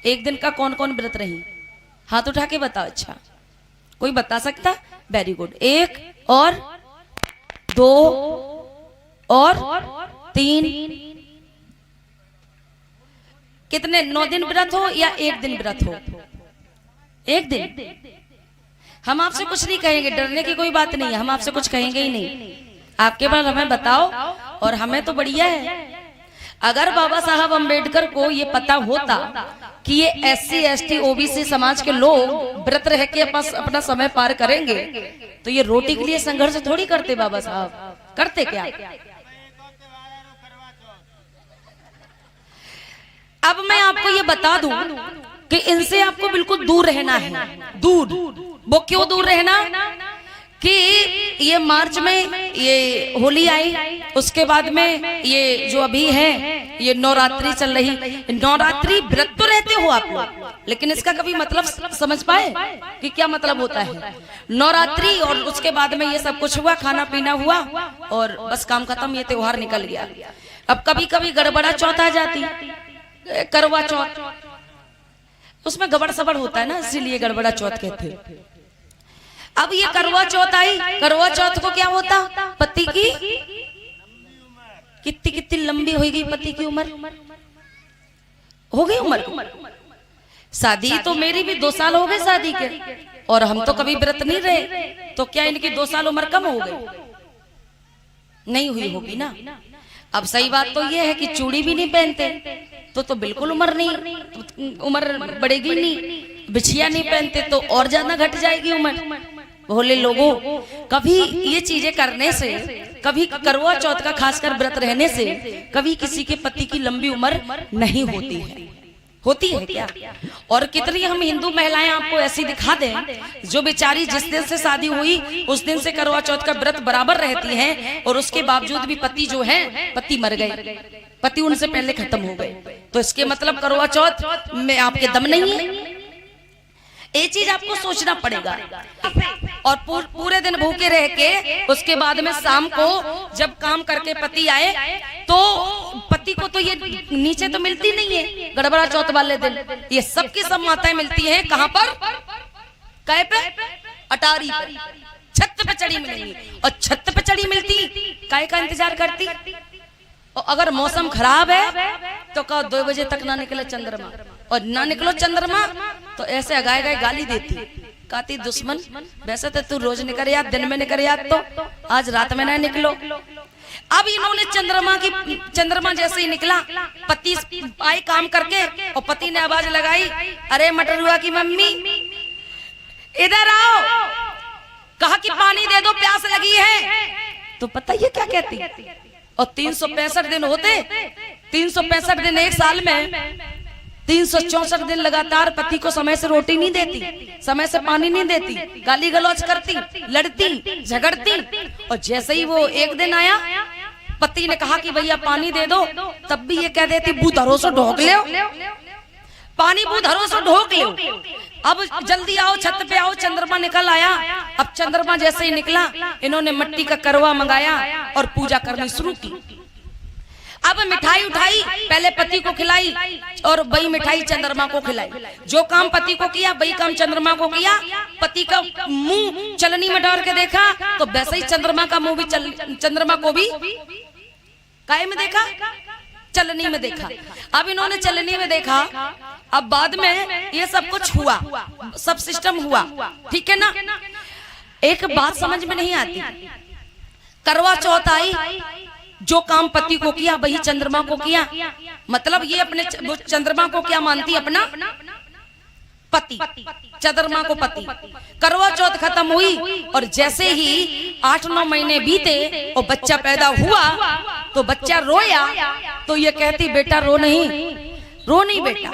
एक दिन का कौन कौन व्रत रही? हाथ उठा के बताओ। अच्छा, कोई बता सकता? Very good. 1 और 2 और 3, कितने? 9 दिन व्रत हो या 1 दिन व्रत हो? 1 दिन। हम आपसे कुछ नहीं कहेंगे, डरने की कोई बात नहीं है, हम आपसे कुछ कहेंगे ही नहीं। आपके पास हमें बताओ, और हमें तो बढ़िया है। अगर बाबा साहब अम्बेडकर को ये पता होता कि ये SC ST OBC समाज के लोग व्रत रह के अपना समय पार करेंगे, तो ये रोटी के लिए संघर्ष थोड़ी करते। बाबा साहब करते क्या? अब मैं आपको ये बता दूं कि इनसे आपको बिल्कुल दूर रहना है। दूर। वो क्यों दूर रहना? कि ये मार्च में ये होली आई, उसके बाद में ये जो अभी है ये नवरात्रि चल रही। नवरात्रि व्रत तो रहते हो आप लोग, लेकिन इसका कभी मतलब समझ पाए कि क्या मतलब होता है नवरात्रि? और उसके बाद में ये सब कुछ हुआ, खाना पीना हुआ और बस काम खत्म, ये त्योहार निकल गया। अब कभी कभी गड़बड़ा चौथ आ जाती, करवा चौथ, उसमें गड़बड़ सबड़ होता है ना, इसीलिए गड़बड़ा चौथ कहते हैं। अब ये करवा चौथ आई, करवा चौथ को क्या होता? पति की कितनी कितनी लंबी हो गई पति की उम्र, हो गई उम्र। शादी तो मेरी भी 2 साल हो गए शादी के, और हम तो कभी व्रत नहीं रहे, तो क्या इनकी 2 साल उम्र कम हो गई? नहीं हुई होगी ना। अब सही बात तो ये है कि चूड़ी भी नहीं पहनते तो बिल्कुल उम्र नहीं, उम्र बढ़ेगी नहीं। बिछिया नहीं पहनते तो और ज्यादा घट जाएगी उम्र। भोले लोगों, कभी ये चीजें करने से, कभी करवा चौथ का खासकर व्रत रहने से कभी किसी के पति की लंबी उम्र नहीं होती है। होती है क्या? और कितनी हम हिंदू महिलाएं आपको ऐसी दिखा दें जो बेचारी जिस दिन से शादी हुई उस दिन से करवा चौथ का व्रत बराबर रहती हैं, और उसके बावजूद भी पति जो है, पति मर गए, पति उनसे पहले खत्म हो गए। तो इसके मतलब करवा चौथ में आपके दम नहीं है। ये चीज आपको सोचना पड़ेगा। और पूरे दिन भूखे रह के उसके बाद में शाम को जब काम करके पति आए तो पति को तो ये नीचे तो मिलती नहीं है गड़बड़ा चौथ वाले दिन। ये सब की सब माताएं मिलती हैं कहाँ पर? कहे पे? अटारी पर, छत पे चढ़ी मिलेंगी। और छत पे चढ़ी मिलती काय का इंतजार करती? और अगर मौसम खराब है तो कहो 2 बजे तक ना निकले चंद्रमा, और ना निकलो चंद्रमा तो ऐसे अगाए गए गाली देती, कहती दुश्मन वैसे तो तू रोज निकल याद, दिन में निकल याद, तो आज रात में ना निकलो। अब इन्होंने चंद्रमा जैसे ही निकला, पति आए काम करके और पति ने आवाज लगाई, अरे मटरुआ की मम्मी इधर आओ, कहा कि पानी दे दो, प्यास लगी है। तो पता ये क्या कहती? और 365 दिन होते, 365 दिन एक साल में 364 दिन लगातार पति को समय से रोटी नहीं देती, समय से पानी नहीं देती, गाली गलौज करती, लड़ती, झगड़ती। और जैसे ही वो एक दिन आया, पति ने कहा कि भैया पानी दे दो, तब भी ये कह देती बूधरो से ढोक ले, पानी बूधरो से ढोक ले। अब जल्दी आओ, छत पे आओ, चंद्रमा निकल आया। अब चंद्रमा जैसे ही निकला, इन्होंने मिट्टी का करवा मंगाया और पूजा करनी शुरू की। अब मिठाई उठाई, पहले पति को खिलाई और वही मिठाई चंद्रमा को खिलाई। जो काम पति को किया वही काम चंद्रमा को किया। पति का मुंह चलनी में डाल के देखा तो वैसे ही चंद्रमा का मुंह भी चंद्रमा को भी काय में देखा? चलनी में देखा। अब इन्होंने चलनी में देखा। अब बाद में ये सब कुछ हुआ, सब सिस्टम हुआ, ठीक है ना। एक बात समझ में नहीं आती, करवा चौथ आई, जो काम पति को किया वही चंद्रमा को किया। मतलब ये अपने चंद्रमा को क्या मानती? अपना पति, चंद्रमा को पति। करवा चौथ खत्म हुई और जैसे ही 8-9 महीने बीते और बच्चा पैदा हुआ तो बच्चा रोया तो ये कहती बेटा रो नहीं, रो नहीं बेटा,